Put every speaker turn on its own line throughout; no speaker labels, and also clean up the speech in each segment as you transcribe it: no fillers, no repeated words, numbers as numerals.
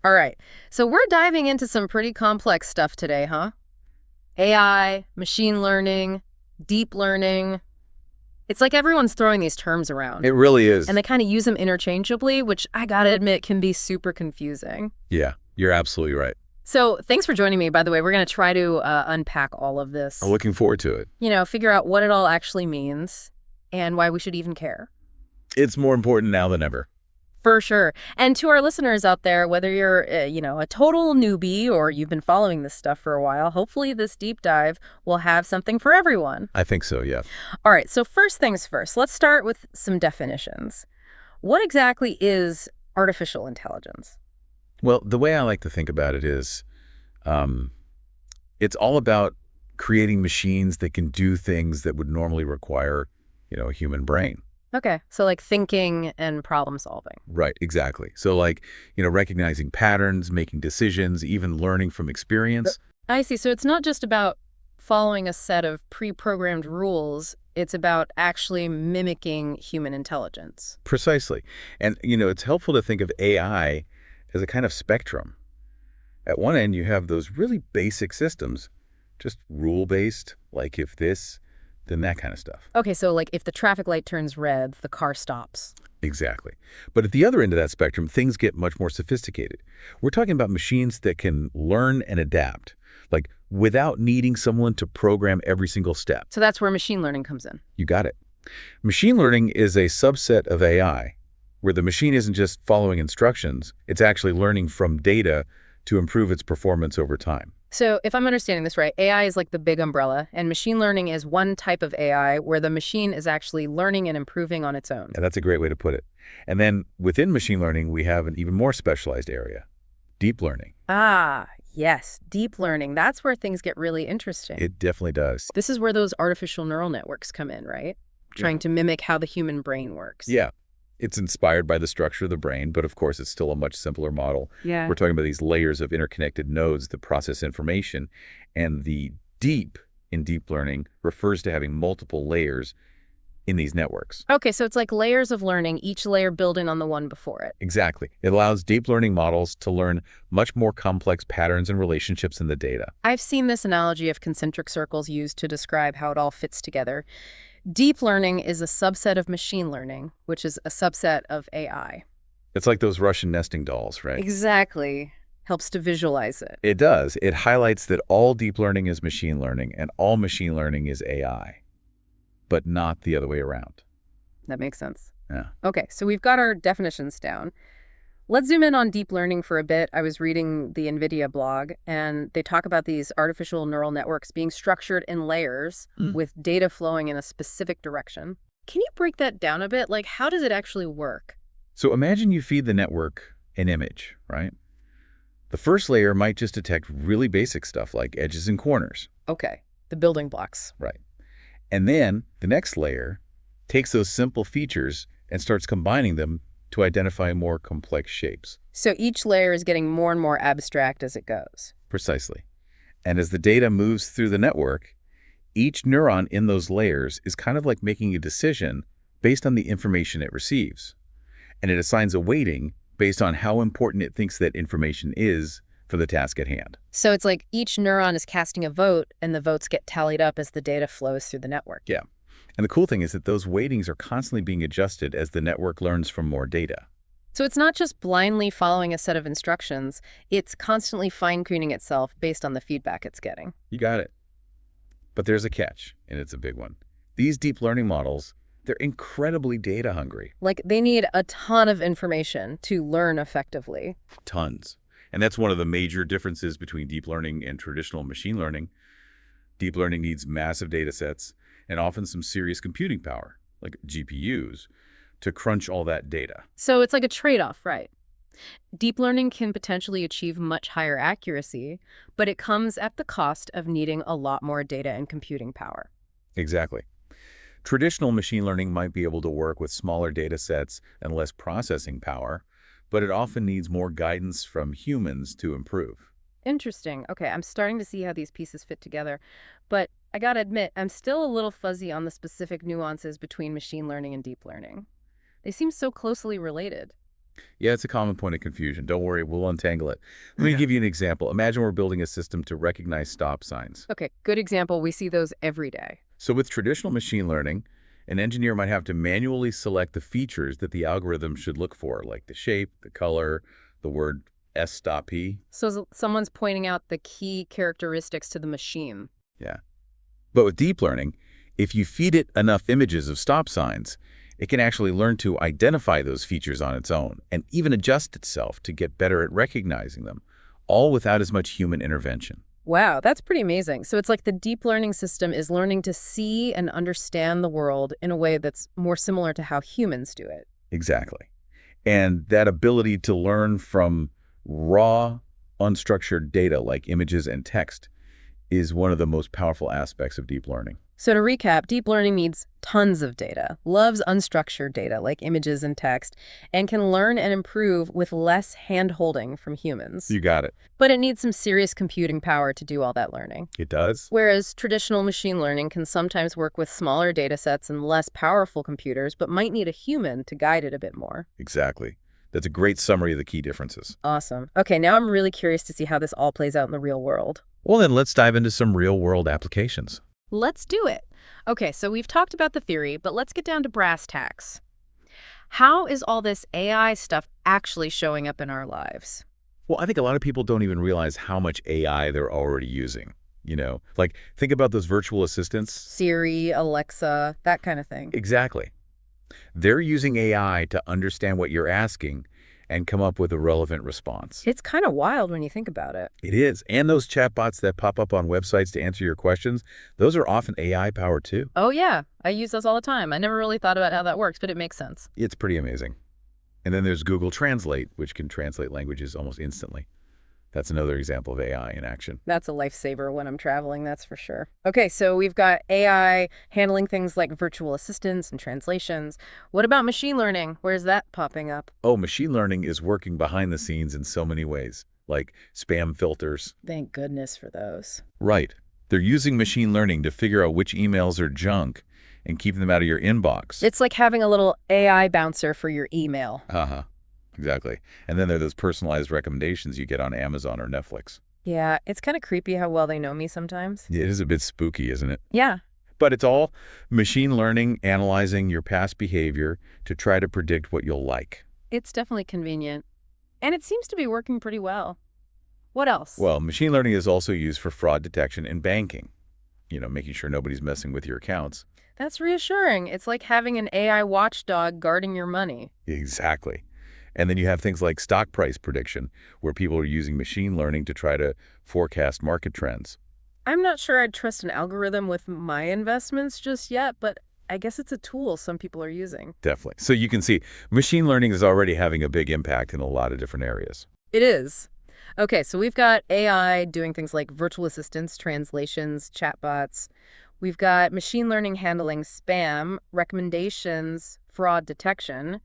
All right. So we're diving into some pretty complex stuff today, huh? AI, machine learning, deep learning. It's like everyone's throwing these terms around,
It really
and
is.
they kind of use them interchangeably, which I gotta admit can be super confusing.
Yeah, you're absolutely right.
So thanks for joining me, by the way. We're going to try to unpack all of
I'm
this,
looking forward to it.
figure out what it all actually means and why we should even care.
It's more important now than ever.
For sure. And to our listeners out there, whether you're, a total newbie or you've been following this stuff for a while, hopefully this deep dive will have something for everyone.
I think so, yeah.
All right, so first things first, let's start with some definitions. What exactly is artificial intelligence?
Well, the way I like to think about it is um, it's all about creating machines that can do things that would normally require, a human brain.
Okay, so like thinking and problem solving.
Right, exactly. So like, recognizing patterns, making decisions, even learning from experience.
I see. So it's not just about following a set of pre-programmed rules. It's about actually mimicking human intelligence.
Precisely. And, it's helpful to think of AI as a kind of spectrum. At one end, you have those really basic systems, just rule-based, like if this, then that kind of stuff.
Okay, so like if the traffic light turns red, the car stops.
Exactly. But at the other end of that spectrum, things get much more sophisticated. We're talking about machines that can learn and adapt, like without needing someone to program every single step.
So that's where machine learning comes in.
You got it. Machine learning is a subset of AI, where the machine isn't just following instructions, it's actually learning from data to improve its performance over time.
So if I'm understanding this right, AI is like the big umbrella, and machine learning is one type of AI where the machine is actually learning and improving on its own.
And that's a great way to put it. And then within machine learning, we have an even more specialized area, deep learning.
Ah, yes, deep learning. That's where things get really interesting.
It definitely does.
This is where those artificial neural networks come in, right? Trying to mimic how the human brain works.
Yeah. It's inspired by the structure of the brain, but of course it's still a much simpler model.
Yeah.
We're talking about these layers of interconnected nodes that process information, and the deep in deep learning refers to having multiple layers in these networks.
Okay, so it's like layers of learning, each layer building on the one before it.
Exactly. It allows deep learning models to learn much more complex patterns and relationships in the data.
I've seen this analogy of concentric circles used to describe how it all fits together. Deep learning is a subset of machine learning, which is a subset of AI.
It's like those Russian nesting dolls, right?
Exactly. Helps to visualize it.
It does. It highlights that all deep learning is machine learning and all machine learning is AI, but not the other way around.
That makes sense.
Yeah.
Okay, so we've got our definitions down. Let's zoom in on deep learning for a bit. I was reading the NVIDIA blog, and they talk about these artificial neural networks being structured in layers with data flowing in a specific direction. Can you break that down a bit? Like, how does it actually work?
So imagine you feed the network an image, right? The first layer might just detect really basic stuff like edges and corners.
Okay, the building blocks.
Right. And then the next layer takes those simple features and starts combining them to identify more complex shapes.
So each layer is getting more and more abstract as it goes.
Precisely. And as the data moves through the network, each neuron in those layers is kind of like making a decision based on the information it receives. And it assigns a weighting based on how important it thinks that information is for the task at hand.
So it's like each neuron is casting a vote, and the votes get tallied up as the data flows through the network.
Yeah. And the cool thing is that those weightings are constantly being adjusted as the network learns from more data.
So it's not just blindly following a set of instructions, it's constantly fine-tuning itself based on the feedback it's getting.
You got it. But there's a catch, and it's a big one. These deep learning models, they're incredibly data hungry.
Like, they need a ton of information to learn effectively.
Tons. And that's one of the major differences between deep learning and traditional machine learning. Deep learning needs massive data sets and often some serious computing power, like GPUs, to crunch all that data.
So it's like a trade-off, right? Deep learning can potentially achieve much higher accuracy, but it comes at the cost of needing a lot more data and computing power.
Exactly. Traditional machine learning might be able to work with smaller data sets and less processing power, but it often needs more guidance from humans to improve.
Interesting. Okay, I'm starting to see how these pieces fit together. But I gotta admit, I'm still a little fuzzy on the specific nuances between machine learning and deep learning. They seem so closely related.
Yeah, it's a common point of confusion. Don't worry, we'll untangle it. Let me
Okay.
give you an example. Imagine we're building a system to recognize stop signs.
Okay, good example. We see those every day.
So with traditional machine learning, an engineer might have to manually select the features that the algorithm should look for, like the shape, the color, the word S stop P.
So someone's pointing out the key characteristics to the machine.
Yeah. But with deep learning, if you feed it enough images of stop signs, it can actually learn to identify those features on its own and even adjust itself to get better at recognizing them, all without as much human intervention.
Wow, that's pretty amazing. So it's like the deep learning system is learning to see and understand the world in a way that's more similar to how humans do it.
Exactly. And that ability to learn from raw, unstructured data like images and text is one of the most powerful aspects of deep learning.
So to recap, deep learning needs tons of data, loves unstructured data like images and text, and can learn and improve with less hand-holding from humans.
You got it.
But it needs some serious computing power to do all that learning.
It does?
Whereas traditional machine learning can sometimes work with smaller data sets and less powerful computers, but might need a human to guide it a bit more.
Exactly. That's a great summary of the key differences.
Awesome. Okay, now I'm really curious to see how this all plays out in the real world.
Well, then let's dive into some real-world applications.
Let's do it. Okay, so we've talked about the theory, but let's get down to brass tacks. How is all this AI stuff actually showing up in our lives?
Well, I think a lot of people don't even realize how much AI they're already using. Like think about those virtual assistants.
Siri, Alexa, that kind of thing.
Exactly. They're using AI to understand what you're asking and come up with a relevant response.
It's kind of wild when you think about it.
It is. And those chatbots that pop up on websites to answer your questions, those are often AI powered too.
Oh, yeah. I use those all the time. I never really thought about how that works, but it makes sense.
It's pretty amazing. And then there's Google Translate, which can translate languages almost instantly. That's another example of AI in action.
That's a lifesaver when I'm traveling, that's for sure. Okay, so we've got AI handling things like virtual assistants and translations. What about machine learning? Where's that popping up?
Oh, machine learning is working behind the scenes in so many ways, like spam filters.
Thank goodness for those.
Right. They're using machine learning to figure out which emails are junk and keep them out of your inbox.
It's like having a little AI bouncer for your email.
Uh-huh. Exactly. And then there are those personalized recommendations you get on Amazon or Netflix.
Yeah, it's kind of creepy how well they know me sometimes.
It is a bit spooky, isn't it?
Yeah.
But it's all machine learning, analyzing your past behavior to try to predict what you'll like.
It's definitely convenient. And it seems to be working pretty well. What else?
Well, machine learning is also used for fraud detection in banking. Making sure nobody's messing with your accounts.
That's reassuring. It's like having an AI watchdog guarding your money.
Exactly. And then you have things like stock price prediction, where people are using machine learning to try to forecast market trends.
I'm not sure I'd trust an algorithm with my investments just yet, but I guess it's a tool some people are using.
Definitely. So you can see machine learning is already having a big impact in a lot of different areas.
It is. Okay, so we've got AI doing things like virtual assistants, translations, chatbots. We've got machine learning handling spam, recommendations, fraud detection.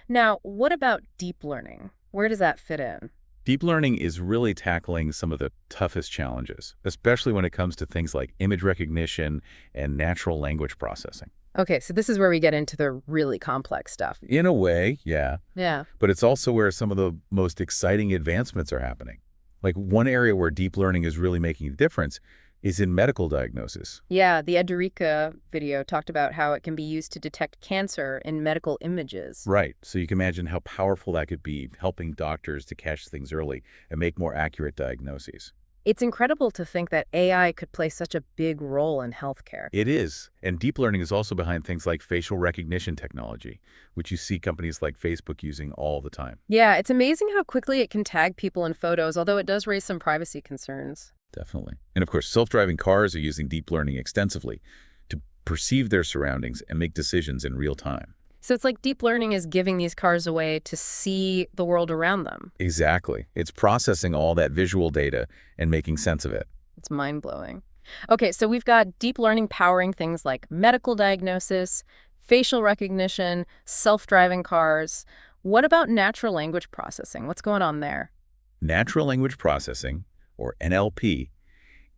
Now, what about deep learning? Where does that fit in?
Deep learning is really tackling some of the toughest challenges, especially when it comes to things like image recognition and natural language processing.
Okay, so this is where we get into the really complex stuff.
In a way, yeah.
Yeah.
But it's also where some of the most exciting advancements are happening. Like one area where deep learning is really making a difference is in medical diagnosis.
Yeah, the Edurica video talked about how it can be used to detect cancer in medical images.
Right. So you can imagine how powerful that could be, helping doctors to catch things early and make more accurate diagnoses.
It's incredible to think that AI could play such a big role in healthcare.
It is. And deep learning is also behind things like facial recognition technology, which you see companies like Facebook using all the time.
Yeah, it's amazing how quickly it can tag people in photos, although it does raise some privacy concerns.
Definitely. And of course, self-driving cars are using deep learning extensively to perceive their surroundings and make decisions in real time.
So it's like deep learning is giving these cars a way to see the world around them.
Exactly. It's processing all that visual data and making sense of it.
It's mind-blowing. Okay, so we've got deep learning powering things like medical diagnosis, facial recognition, self-driving cars. What about natural language processing? What's going on there?
Natural language processing, or NLP,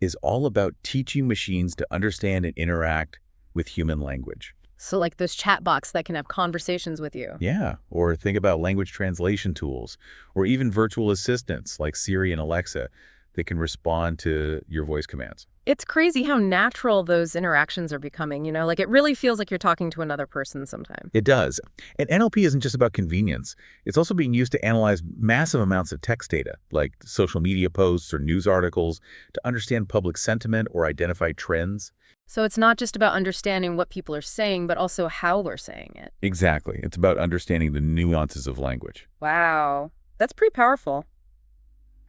is all about teaching machines to understand and interact with human language.
So like those chat bots that can have conversations with you.
Yeah, or think about language translation tools, or even virtual assistants like Siri and Alexa that can respond to your voice commands.
It's crazy how natural those interactions are becoming, like it really feels like you're talking to another person sometime.
It does. And NLP isn't just about convenience. It's also being used to analyze massive amounts of text data, like social media posts or news articles, to understand public sentiment or identify trends.
So it's not just about understanding what people are saying, but also how they're saying it.
Exactly. It's about understanding the nuances of language.
Wow, that's pretty powerful.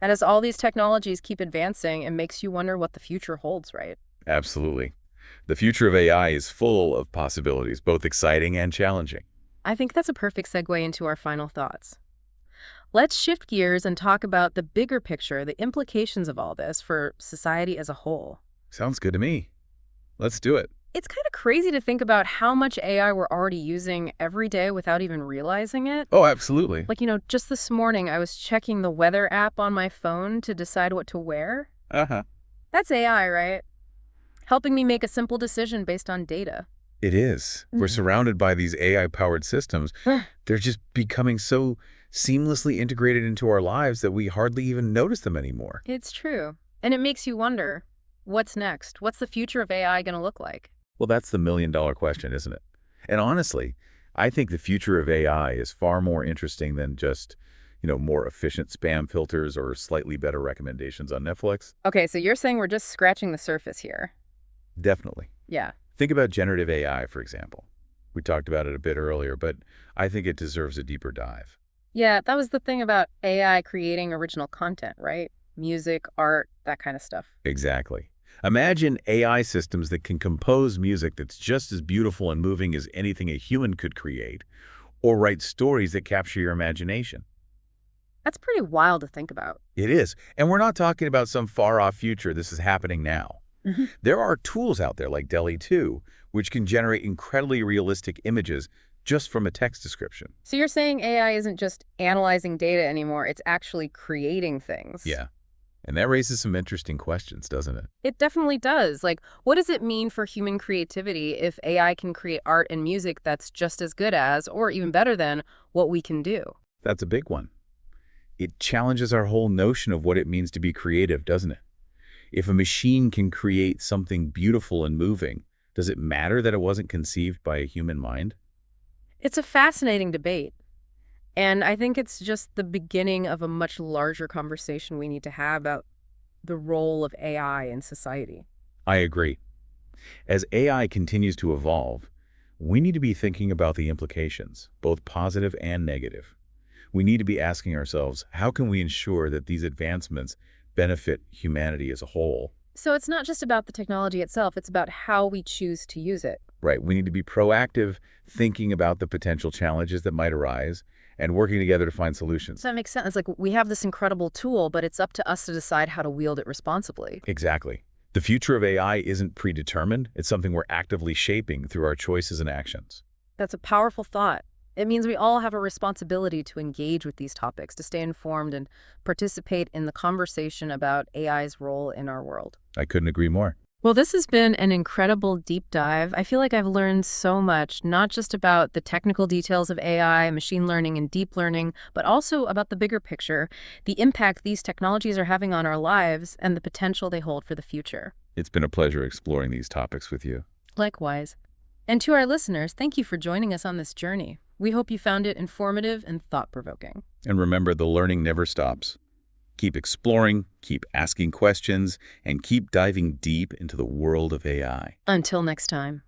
And as all these technologies keep advancing, it makes you wonder what the future holds, right?
Absolutely. The future of AI is full of possibilities, both exciting and challenging.
I think that's a perfect segue into our final thoughts. Let's shift gears and talk about the bigger picture, the implications of all this for society as a whole.
Sounds good to me. Let's do it.
It's kind of crazy to think about how much AI we're already using every day without even realizing it.
Oh, absolutely.
Like, just this morning I was checking the weather app on my phone to decide what to wear.
Uh-huh.
That's AI, right? Helping me make a simple decision based on data.
It is. We're surrounded by these AI-powered systems. They're just becoming so seamlessly integrated into our lives that we hardly even notice them anymore.
It's true. And it makes you wonder, what's next? What's the future of AI going to look like?
Well, that's the million-dollar question, isn't it? And honestly, I think the future of AI is far more interesting than just, more efficient spam filters or slightly better recommendations on Netflix.
Okay, so you're saying we're just scratching the surface here.
Definitely.
Yeah.
Think about generative AI, for example. We talked about it a bit earlier, but I think it deserves a deeper dive.
Yeah, that was the thing about AI creating original content, right? Music, art, that kind of stuff.
Exactly. Imagine AI systems that can compose music that's just as beautiful and moving as anything a human could create, or write stories that capture your imagination.
That's pretty wild to think about.
It is. And we're not talking about some far-off future. This is happening now. There are tools out there like DALL-E 2, which can generate incredibly realistic images just from a text description.
So you're saying AI isn't just analyzing data anymore, it's actually creating things.
Yeah. And that raises some interesting questions, doesn't it?
It definitely does. Like, what does it mean for human creativity if AI can create art and music that's just as good as, or even better than, what we can do?
That's a big one. It challenges our whole notion of what it means to be creative, doesn't it? If a machine can create something beautiful and moving, does it matter that it wasn't conceived by a human mind?
It's a fascinating debate. And I think it's just the beginning of a much larger conversation we need to have about the role of AI in society.
I agree. As AI continues to evolve, we need to be thinking about the implications, both positive and negative. We need to be asking ourselves, how can we ensure that these advancements benefit humanity as a whole?
So it's not just about the technology itself, it's about how we choose to use it.
Right. We need to be proactive, thinking about the potential challenges that might arise, and working together to find solutions.
So that makes sense. It's like we have this incredible tool, but it's up to us to decide how to wield it responsibly.
Exactly. The future of AI isn't predetermined. It's something we're actively shaping through our choices and actions.
That's a powerful thought. It means we all have a responsibility to engage with these topics, to stay informed and participate in the conversation about AI's role in our world.
I couldn't agree more.
Well, this has been an incredible deep dive. I feel like I've learned so much, not just about the technical details of AI, machine learning, and deep learning, but also about the bigger picture, the impact these technologies are having on our lives, and the potential they hold for the future.
It's been a pleasure exploring these topics with you.
Likewise. And to our listeners, thank you for joining us on this journey. We hope you found it informative and thought-provoking.
And remember, the learning never stops. Keep exploring, keep asking questions, and keep diving deep into the world of AI.
Until next time.